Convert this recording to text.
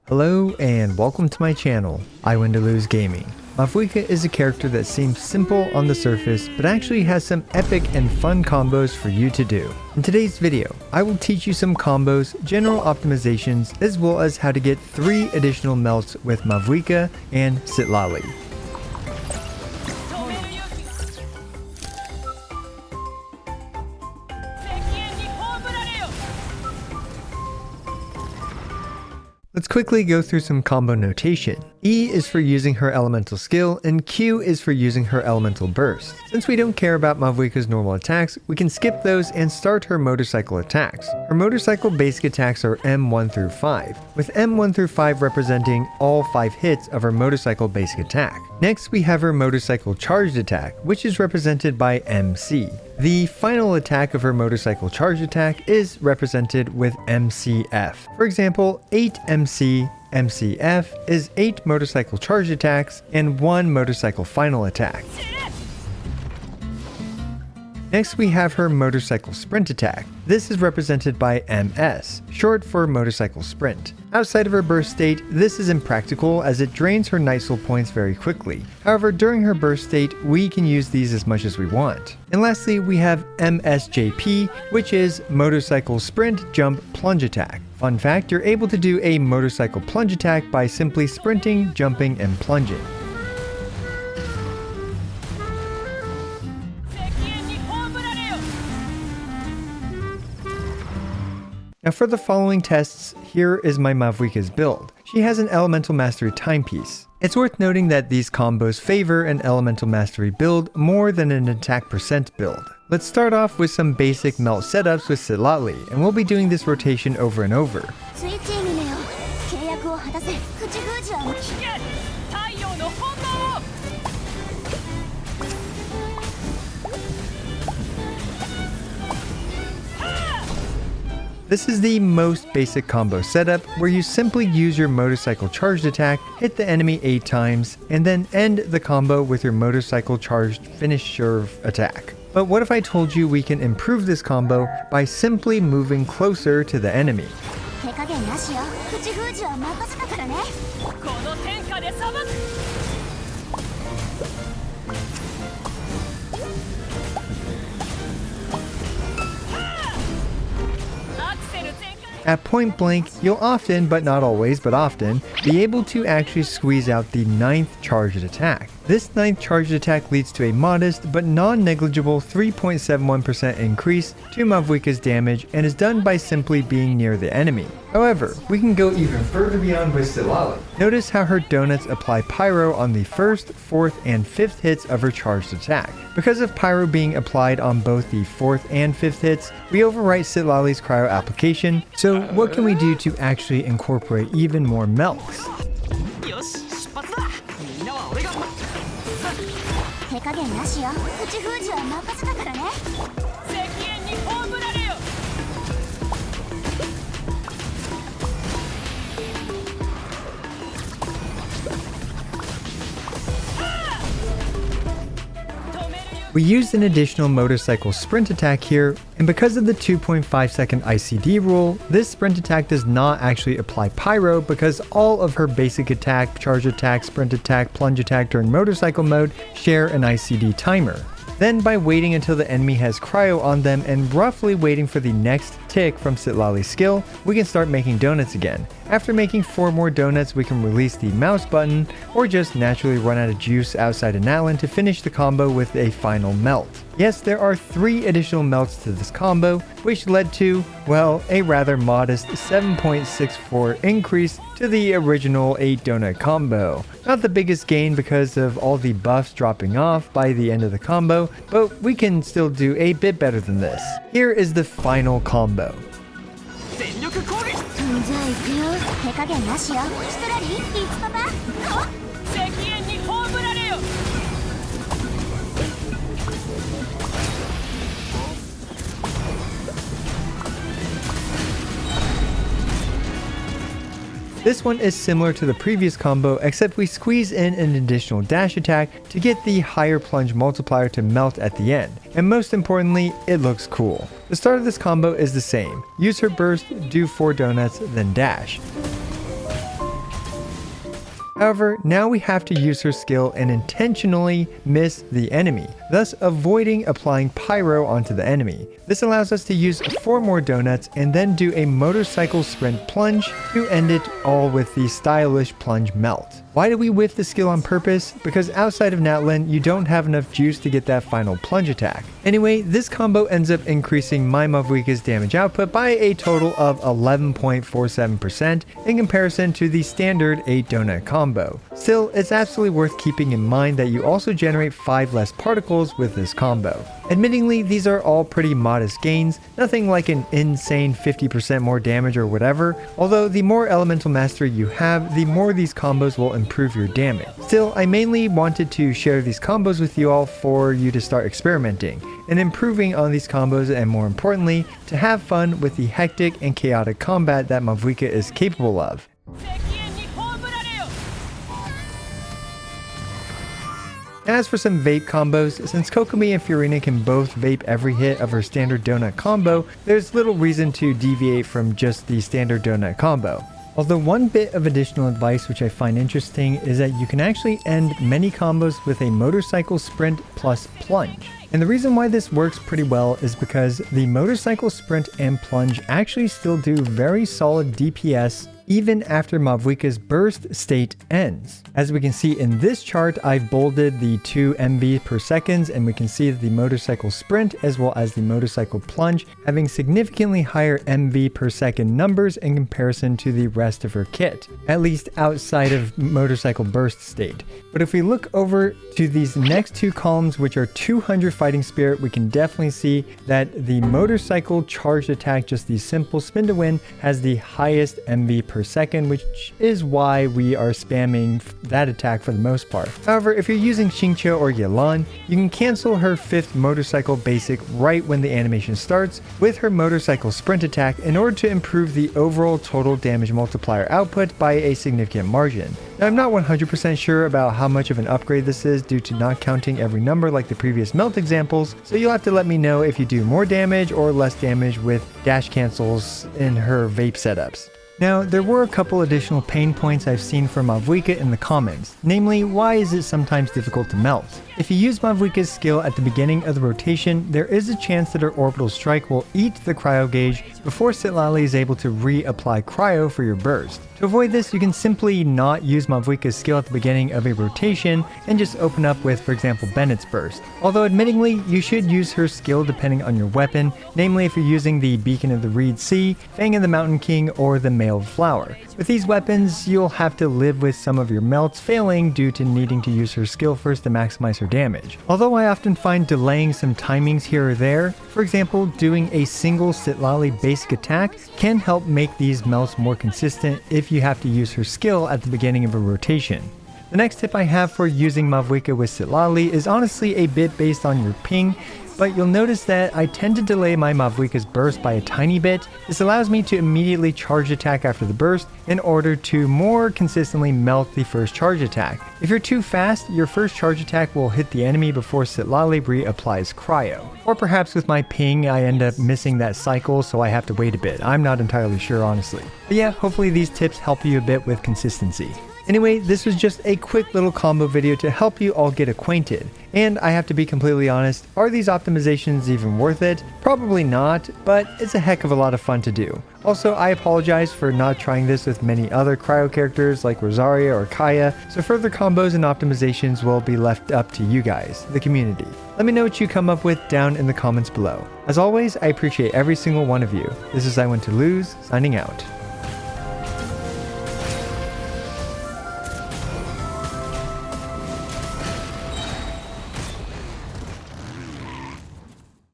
Hello and welcome to my channel, I Win to Lose Gaming. Mavuika is a character that seems simple on the surface, but actually has some epic and fun combos for you to do. In today's video, I will teach you some combos, general optimizations, as well as how to get 3 additional melts with Mavuika and Citlali. Let's quickly go through some combo notation. E is for using her elemental skill, and Q is for using her elemental burst. Since we don't care about Mavuika's normal attacks, we can skip those and start her motorcycle attacks. Her motorcycle basic attacks are M1 through 5, with M1 through 5 representing all 5 hits of her motorcycle basic attack. Next we have her motorcycle charged attack, which is represented by MC. The final attack of her motorcycle charge attack is represented with MCF. For example, 8MC MCF is 8 motorcycle charge attacks and 1 motorcycle final attack. Next we have her motorcycle sprint attack. This is represented by MS, short for motorcycle sprint. Outside of her burst state, this is impractical as it drains her night soul points very quickly. However, during her burst state, we can use these as much as we want. And lastly, we have MSJP, which is motorcycle sprint jump plunge attack. Fun fact, you're able to do a motorcycle plunge attack by simply sprinting, jumping, and plunging. Now for the following tests, here is my Mavuika's build. She has an Elemental Mastery timepiece. It's worth noting that these combos favor an Elemental Mastery build more than an attack percent build. Let's start off with some basic melt setups with Citlali, and we'll be doing this rotation over and over. This is the most basic combo setup where you simply use your motorcycle charged attack, hit the enemy 8 times, and then end the combo with your motorcycle charged finisher attack. But what if I told you we can improve this combo by simply moving closer to the enemy? At point blank, you'll often, but not always, but often, be able to actually squeeze out the 9th charged attack. This 9th charged attack leads to a modest but non-negligible 3.71% increase to Mavuika's damage and is done by simply being near the enemy. However, we can go even further beyond with Citlali. Notice how her donuts apply pyro on the 1st, 4th, and 5th hits of her charged attack. Because of pyro being applied on both the 4th and 5th hits, we overwrite Citlali's cryo application, so what can we do to actually incorporate even more melts? We used an additional motorcycle sprint attack here, and because of the 2.5 second ICD rule, this sprint attack does not actually apply pyro because all of her basic attack, charge attack, sprint attack, plunge attack during motorcycle mode share an ICD timer. Then by waiting until the enemy has cryo on them and roughly waiting for the next tick from Citlali's skill, we can start making donuts again. After making 4 more donuts, we can release the mouse button or just naturally run out of juice outside an island to finish the combo with a final melt. Yes, there are 3 additional melts to this combo, which led to, well, a rather modest 7.64 increase to the original 8 donut combo. Not the biggest gain because of all the buffs dropping off by the end of the combo, but we can still do a bit better than this. Here is the final combo. This one is similar to the previous combo, except we squeeze in an additional dash attack to get the higher plunge multiplier to melt at the end. And most importantly, it looks cool. The start of this combo is the same. Use her burst, do 4 donuts, then dash. However, now we have to use her skill and intentionally miss the enemy, thus avoiding applying pyro onto the enemy. This allows us to use 4 more donuts and then do a motorcycle sprint plunge to end it all with the stylish plunge melt. Why do we whiff the skill on purpose? Because outside of Natlin, you don't have enough juice to get that final plunge attack. Anyway, this combo ends up increasing my Mavuika's damage output by a total of 11.47% in comparison to the standard 8 donut combo. Still, it's absolutely worth keeping in mind that you also generate 5 less particles with this combo. Admittingly, these are all pretty modest gains, nothing like an insane 50% more damage or whatever, although the more elemental mastery you have, the more these combos will improve your damage. Still, I mainly wanted to share these combos with you all for you to start experimenting and improving on these combos, and more importantly, to have fun with the hectic and chaotic combat that Mavuika is capable of. As for some vape combos, since Kokomi and Fiorina can both vape every hit of her standard donut combo, there's little reason to deviate from just the standard donut combo. Although one bit of additional advice which I find interesting is that you can actually end many combos with a motorcycle sprint plus plunge. And the reason why this works pretty well is because the motorcycle sprint and plunge actually still do very solid DPS even after Mavuika's burst state ends. As we can see in this chart, I've bolded the 2 MV per seconds, and we can see that the motorcycle sprint as well as the motorcycle plunge having significantly higher MV per second numbers in comparison to the rest of her kit, at least outside of motorcycle burst state. But if we look over to these next 2 columns, which are 200 fighting spirit, we can definitely see that the motorcycle charged attack, just the simple spin to win, has the highest MV per second, which is why we are spamming that attack for the most part. However, if you're using Xingqiu or Yelan, you can cancel her 5th motorcycle basic right when the animation starts with her motorcycle sprint attack in order to improve the overall total damage multiplier output by a significant margin. Now, I'm not 100% sure about how much of an upgrade this is due to not counting every number like the previous melt examples, so you'll have to let me know if you do more damage or less damage with dash cancels in her vape setups. Now, there were a couple additional pain points I've seen from Mavuika in the comments, namely, why is it sometimes difficult to melt? If you use Mavuika's skill at the beginning of the rotation, there is a chance that her orbital strike will eat the cryo gauge before Citlali is able to reapply cryo for your burst. To avoid this, you can simply not use Mavuika's skill at the beginning of a rotation and just open up with, for example, Bennett's burst. Although admittingly, you should use her skill depending on your weapon, namely if you're using the Beacon of the Reed Sea, Fang of the Mountain King, or the Mailed Flower. With these weapons, you'll have to live with some of your melts failing due to needing to use her skill first to maximize her damage. Although I often find delaying some timings here or there, for example, doing a single Citlali basic attack can help make these melts more consistent if you have to use her skill at the beginning of a rotation. The next tip I have for using Mavuika with Citlali is honestly a bit based on your ping, but you'll notice that I tend to delay my Mavuika's burst by a tiny bit. This allows me to immediately charge attack after the burst in order to more consistently melt the first charge attack. If you're too fast, your first charge attack will hit the enemy before Citlali reapplies cryo. Or perhaps with my ping, I end up missing that cycle, so I have to wait a bit. I'm not entirely sure, honestly. But yeah, hopefully these tips help you a bit with consistency. Anyway, this was just a quick little combo video to help you all get acquainted. And I have to be completely honest, are these optimizations even worth it? Probably not, but it's a heck of a lot of fun to do. Also, I apologize for not trying this with many other cryo characters like Rosaria or Kaya, so further combos and optimizations will be left up to you guys, the community. Let me know what you come up with down in the comments below. As always, I appreciate every single one of you. This is I Want to Lose, signing out.